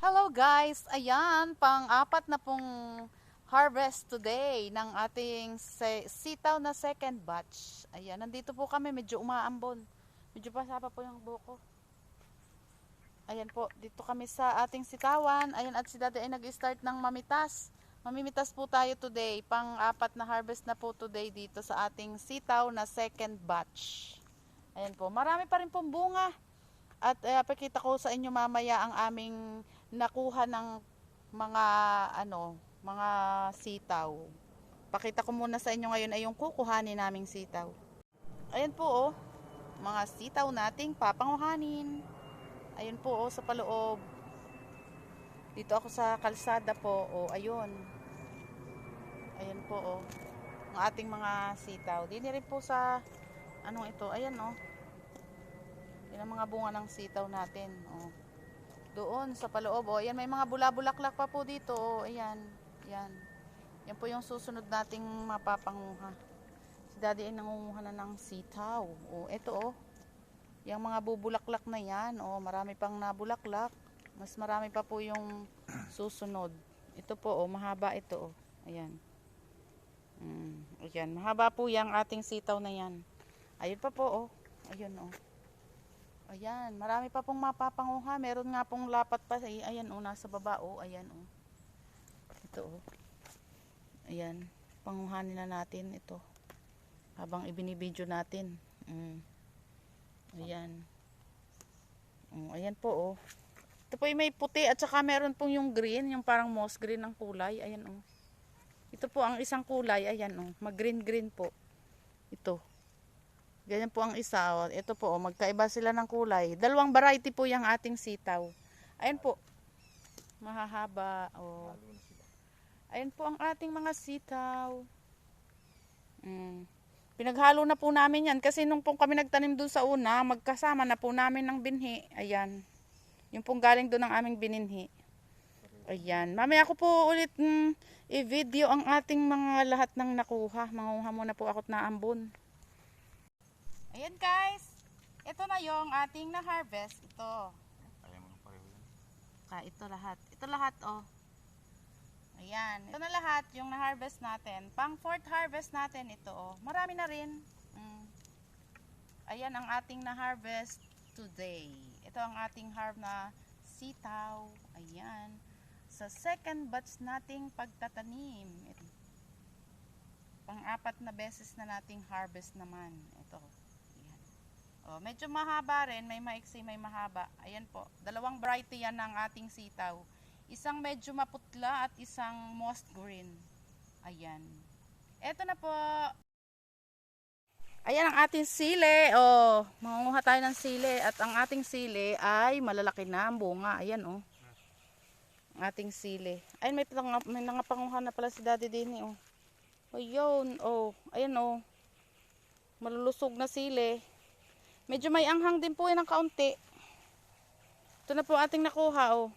Hello guys! Ayan, pang-apat na pong harvest today ng ating sitaw na second batch. Ayan, nandito po kami, medyo umaambon. Medyo pasapa po yung buko. Ayan po, dito kami sa ating sitawan. Ayan, at si Daddy ay nag-start ng mamitas. Mamimitas po tayo today. Pang-apat na harvest na po today dito sa ating sitaw na second batch. Ayan po, marami pa rin pong bunga. At pakita ko sa inyo mamaya ang aming nakuha ng mga mga sitaw. Pakita ko muna sa inyo ngayon ay yung kukuhanin naming sitaw. Ayan po oh, mga sitaw nating papanguhanin. Ayun po oh, sa paloob. Dito ako sa kalsada po oh, ayun. Ayan po oh, ang ating mga sitaw. Dini rin po sa anong ito, ayan oh. Yan ang mga bunga ng sitaw natin. Oh. Doon sa paloob. Oh. Ayan, may mga bula-bulaklak pa po dito. Oh. Ayan. Yan. Yan po yung susunod nating mapapanguha. Si Daddy ay nangunguha na ng sitaw. Oh, ito oh. Yung mga bubulaklak na yan. Oh, marami pang nabulaklak. Mas marami pa po yung susunod. Ito po oh, mahaba ito oh. Ayan. Ayan, mahaba po yung ating sitaw na yan. Ayun pa po oh. Ayun oh. Ayan, marami pa pong mapapanguha. Meron nga pong lapat pa. Ayan o, nasa baba o. Ayan o. Ito o. Ayan, panguhanin na natin ito. Habang ibinibidyo natin. Ayan. Ayan po o. Ito po yung may puti at saka meron pong yung green. Yung parang moss green ang kulay. Ayan o. Ito po ang isang kulay. Ayan o. Mag green green po. Ito. Ganyan po ang isa. Oh. Ito po, oh, magkaiba sila ng kulay. Dalawang variety po yung ating sitaw. Ayan po. Mahahaba. Oh. Ayan po ang ating mga sitaw. Pinaghalo na po namin yan. Kasi nung po kami nagtanim doon sa una, magkasama na po namin ng binhi. Ayan. Yung pong galing doon ng aming bininhi. Ayan. Mamaya ko po ulit i-video ang ating mga lahat ng nakuha. Manguha muna po ako na ambon. Ayan guys, ito na yung ating na-harvest. Ito. Ito lahat. Ito lahat oh. Ayan, ito na lahat yung na-harvest natin. Pang fourth harvest natin ito oh. Marami na rin. Ayan ang ating na-harvest today. Ito ang ating na sitaw. Ayan. Sa second batch nating pagtatanim. Pang-apat na beses na nating harvest naman. Ito. Oh, medyo mahaba rin, may maiksi, may mahaba. Ayan po. Dalawang variety yan ng ating sitaw. Isang medyo maputla at isang moss green. Ayan. Eto na po. Ayan ang ating sili. Oh, mangunguha tayo ng sili at ang ating sili ay malalaki na ang bunga. Ayan oh. Ang ating sili. Ayun, may nangapanguha na pala si Daddy din oh. Ayun oh. Ayan oh. Malulusog na sili. Medyo may anghang din po yan ng kaunti. Ito na po ating nakuha oh.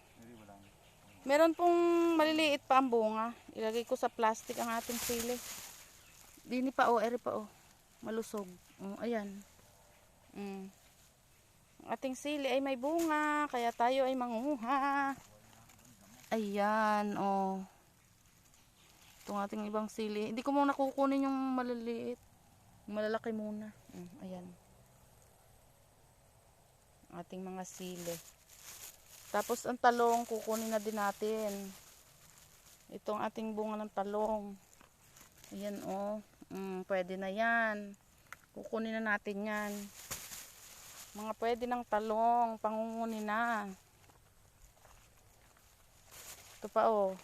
Meron pong maliliit pa ang bunga. Ilagay ko sa plastic ang ating sili. Dini pa oh, eri pa oh. Malusog. Ayan. Ang ating sili ay may bunga. Kaya tayo ay manguha. Ayan oh. Itong ating ibang sili. Hindi ko muna kukunin yung maliliit. Malalaki muna. Ayan. Ating mga sili. Tapos ang talong kukunin na din natin. Itong ating bunga ng talong. Ayan oh. Pwede na yan. Kukunin na natin yan. Mga pwede ng talong. Pangungunin na. Ito pa oh.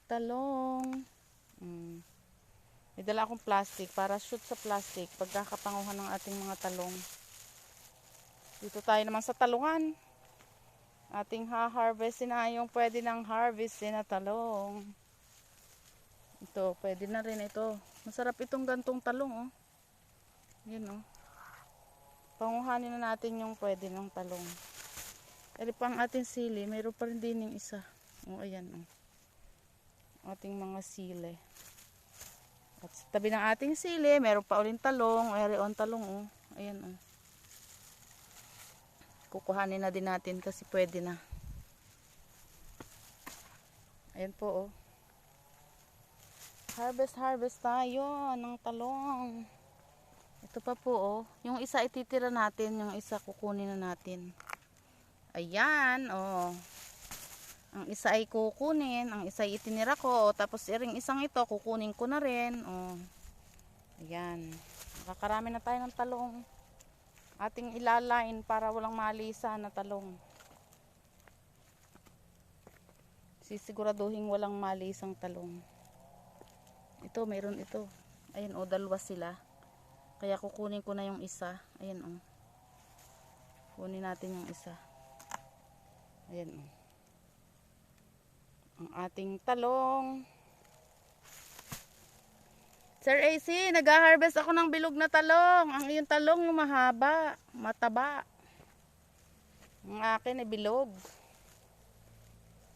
Talong. May dala akong plastic para shoot sa plastic pagkakapanguhan ng ating mga talong. Dito tayo naman sa talungan. Ating ha-harvestin na yung pwede nang harvestin na talong. Ito, pwede na rin ito. Masarap itong gantong talong oh. Yun oh. Panguhanin na natin yung pwede ng talong. Eri pa ang ating sili, mayroon pa rin din yung isa. Oh, ayan oh. Ating mga sili. At sa tabi ng ating sili, mayroon pa ulit talong. Eri on talong oh. Ayan oh. Kukuhanin na din natin kasi pwede na. Ayan po, oh. Harvest tayo ng talong. Ito pa po, oh. Yung isa ititira natin, yung isa kukunin na natin. Ayan, oh. Ang isa ay kukunin, ang isa ay itinira ko. Tapos iring isang ito, kukunin ko na rin. Oh. Ayan. Nakakarami na tayo ng talong. Ating ilalain para walang malisa na talong. Sisiguraduhin walang malisang talong. Ito, mayroon ito. Ayan, o, dalawa sila. Kaya kukunin ko na yung isa. Ayan, o. Kunin natin yung isa. Ayan, o. Ang ating talong. Sir AC, nag-harvest ako ng bilog na talong. Ang iyong talong mahaba, mataba. Ang akin ay bilog.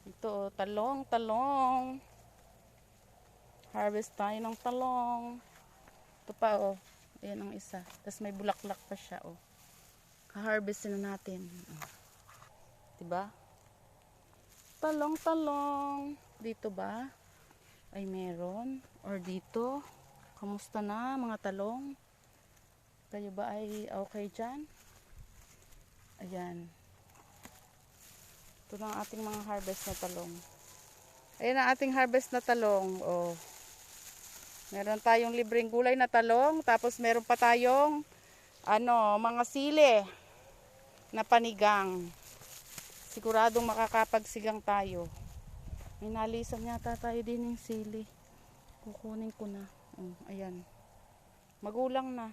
Ito, talong. Harvest tayo ng talong. Ito pa, oh. Ayan ang isa. Tapos may bulaklak pa siya, oh. Ha-harvest na natin. Diba? Talong. Dito ba? Ay meron. Or dito. Kamusta na mga talong? Kayo ba ay okay dyan? Ayan. Ito na ang ating mga harvest na talong. Ayan ang ating harvest na talong. Oh. Meron tayong libreng gulay na talong. Tapos meron pa tayong mga sili na panigang. Siguradong makakapagsigang tayo. May nalisan yata tayo din yung sili. Kukunin ko na. Ayan. Magulang na.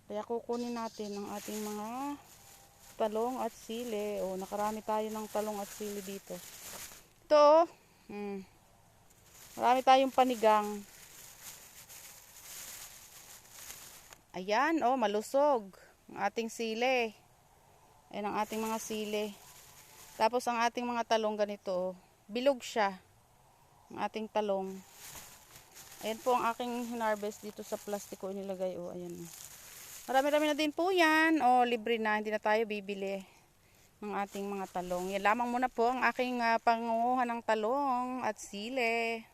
Kaya kukunin natin ang ating mga talong at sili. Nakarami tayo ng talong at sili dito. Ito, marami tayong panigang. Ayan, malusog ang ating sili. Ayan ang ating mga sili. Tapos ang ating mga talong ganito, bilog siya. Ang ating talong. Ayan po ang aking hinarvest dito sa plastiko inilagay. Ayan. Marami-rami na din po yan. Libre na, hindi na tayo bibili ng ating mga talong. Yan lamang muna po ang aking pangunguha ng talong at sili.